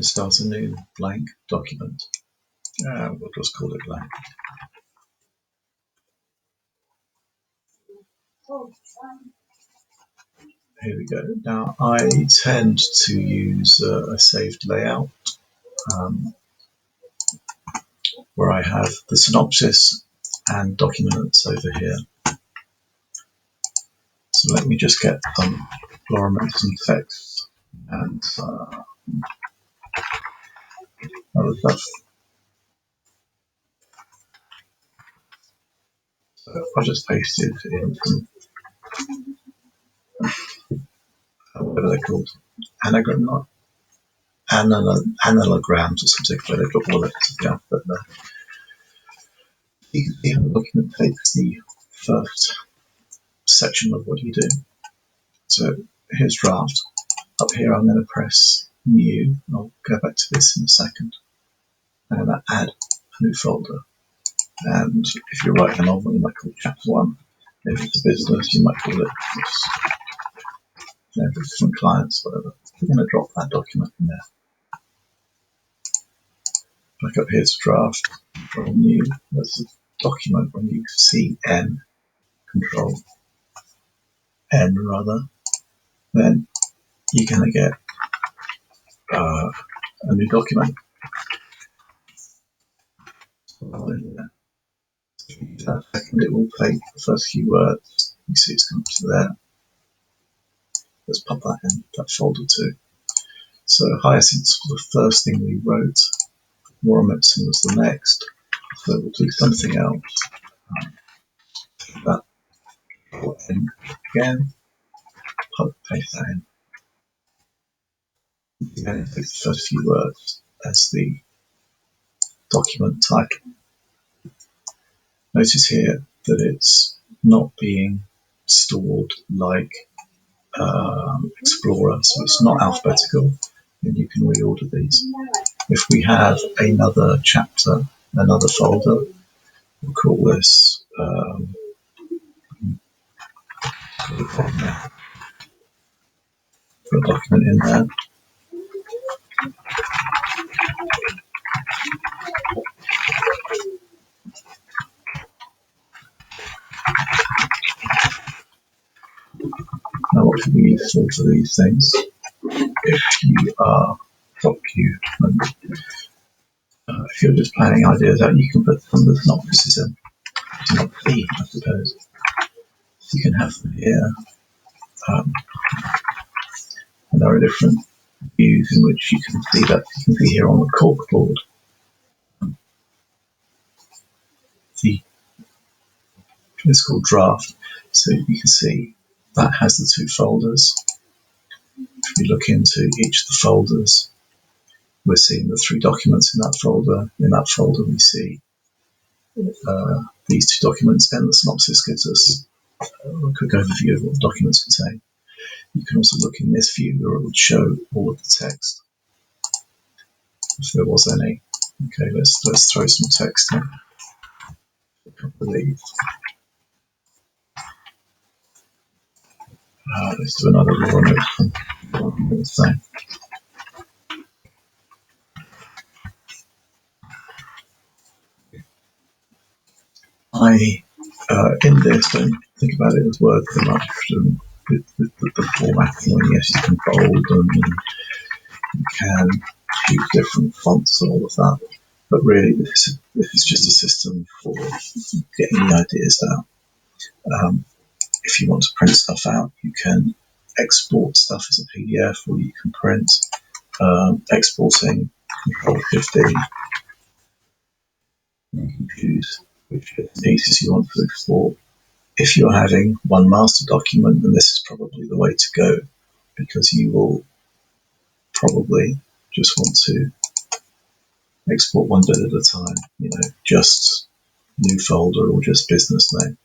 to start a new blank document. We'll just call it blank. Here we go. Now I tend to use a saved layout where I have the synopsis and documents over here. So let me just get some some text and other stuff. So I just pasted in some, whatever they're called, analograms or something, where they've got all letters of the alphabet there. You can see how the document takes the first section of what you do. So here's draft. Up here I'm going to press new. I'll go back to this in a second. I'm going to add a new folder. And if you're writing a novel, you might call it chapter 1. If it's a business, you might call it different clients, whatever. We're going to drop that document in there. Back up here to draft, control new. That's the document when you see N, control N rather, then you're going to get a new document. Second, it will take the first few words. You see it's come to there. Let's pop that in that folder too. So hyacinths was the first thing we wrote. Warmipson was the next. So we'll do something else. That in again. Paste that in. Again, it takes the first few words as the document title. Notice here that it's not being stored like Explorer, so it's not alphabetical, and you can reorder these. If we have another chapter, another folder, we'll call this put a document in there. Now what can be useful for these things? If you are document, if you're just planning ideas out, you can put some of the synopsis in. Synopsis, I suppose. So you can have them here. And there are different views in which you can see that. You can see here on the corkboard. It's called draft. So you can see that has the two folders. If we look into each of the folders, we're seeing the three documents in that folder. In that folder, we see these two documents, and the synopsis gives us a quick overview of what the documents contain. You can also look in this view where it would show all of the text, if there was any. Okay, let's throw some text in. A couple of these. Let's do another raw note. The same. In this, don't think about it as words so much. With the formatting, yes, you can bold them and you can choose different fonts and all of that. But really, this is just a system for getting the ideas down. If you want to print stuff out, you can export stuff as a PDF, or you can print. Exporting, Control-50. You can choose which pieces you want to export. If you're having one master document, then this is probably the way to go, because you will probably just want to export one bit at a time, just new folder or just business name.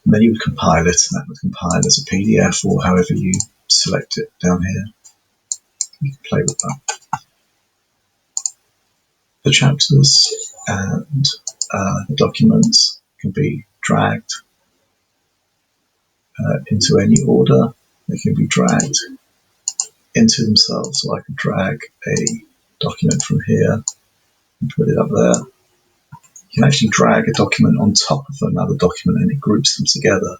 And then you would compile it, and that would compile as a PDF or however you select it down here. You can play with that. The chapters and the documents can be dragged into any order. They can be dragged into themselves. So I can drag a document from here and put it up there. You can actually drag a document on top of another document and it groups them together,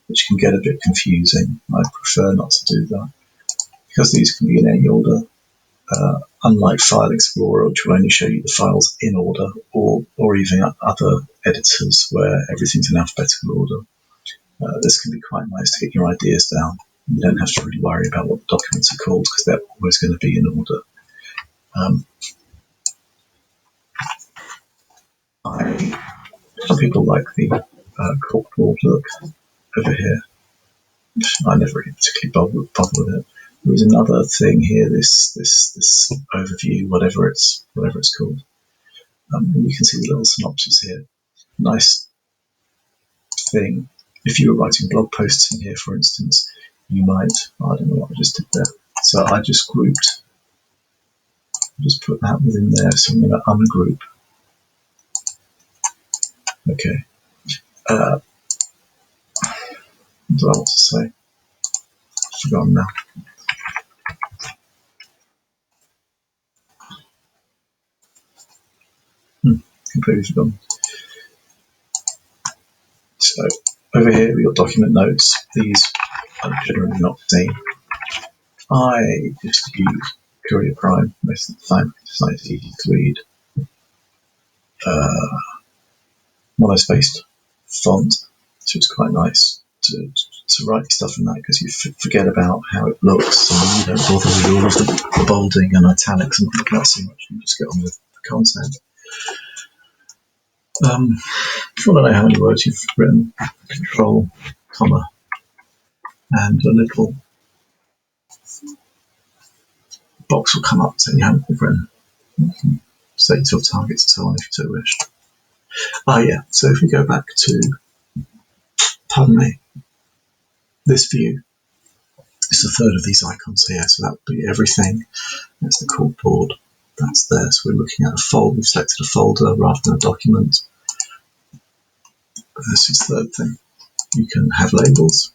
which can get a bit confusing. I prefer not to do that because these can be in any order. Unlike File Explorer, which will only show you the files in order, or even other editors where everything's in alphabetical order. This can be quite nice to get your ideas down. You don't have to really worry about what the documents are called because they're always going to be in order. Some people like the corkboard look over here. I never really particularly bother with it. There's another thing here, this overview, whatever it's called. And you can see the little synopsis here. Nice thing. If you were writing blog posts in here, for instance, you might, I don't know what I just did there. So I just grouped, just put that within there. So I'm going to ungroup. Okay. What do I want to say? I've forgotten now. Completely forgotten. So over here we got document notes. These are generally not seen. I just use Courier Prime most of the time. It's nice, easy to read. Monospaced font, so it's quite nice to write stuff in that because you forget about how it looks and you don't bother with all of the bolding and italics and like that so much. You just get on with the content. If you want to know how many words you've written, Control, comma, and a little box will come up saying how many you've written. You can set your targets and so on if you so wish. Yeah, so if we go back to, pardon me, this view, it's a third of these icons here, so that would be everything. That's the corkboard, that's there. So we're looking at a folder, we've selected a folder rather than a document. This is the third thing. You can have labels.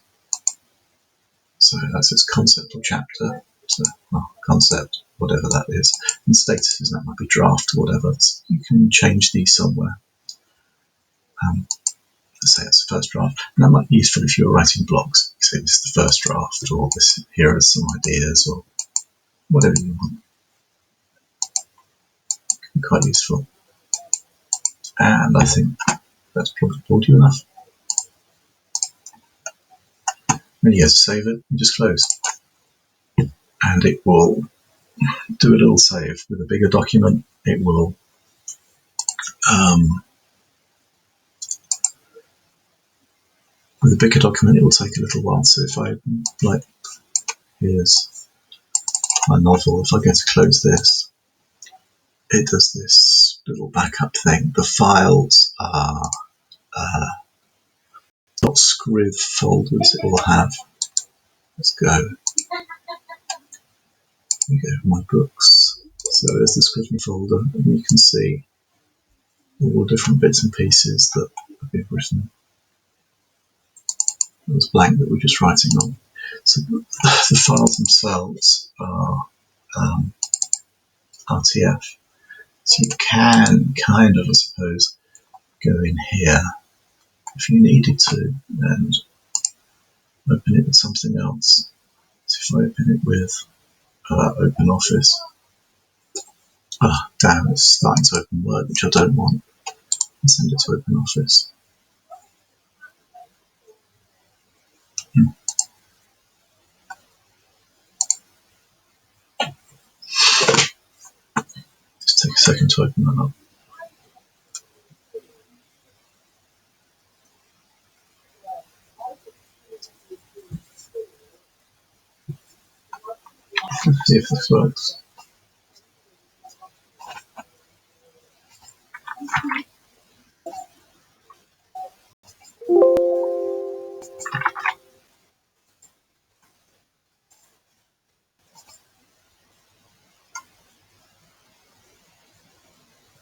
So that's its concept or chapter. So concept, whatever that is. And statuses, that might be draft or whatever. So you can change these somewhere. Let's say it's the first draft. And that might be useful if you're writing blogs. Say this is the first draft, or this, here are some ideas, or whatever you want. It can be quite useful. And I think that's probably told you enough. When you go to save it, you just close. And it will do a little save. With a bigger document, it will with a bigger document, it will take a little while. So if I, like, here's my novel, if I go to close this, it does this little backup thing. The files are not Scriv folders it will have. Let's go. We go my books. So there's the Scrivener folder, and you can see all the different bits and pieces that we've written. It was blank that we're just writing on. So the files themselves are RTF. So you can kind of, I suppose, go in here if you needed to and open it with something else. So if I open it with Open Office, damn, it's starting to open Word, which I don't want, and send it to Open Office. Just take a second to open that up. Let's see if this works.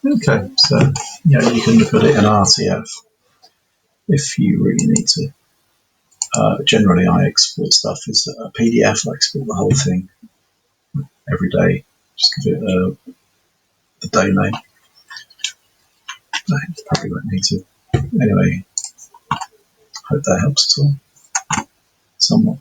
Okay, so yeah, you can put it in RTF if you really need to. Generally, I export stuff as a PDF. I export the whole thing every day. Just give it the day name. No, probably won't need to. Anyway, hope that helps at all. Somewhat.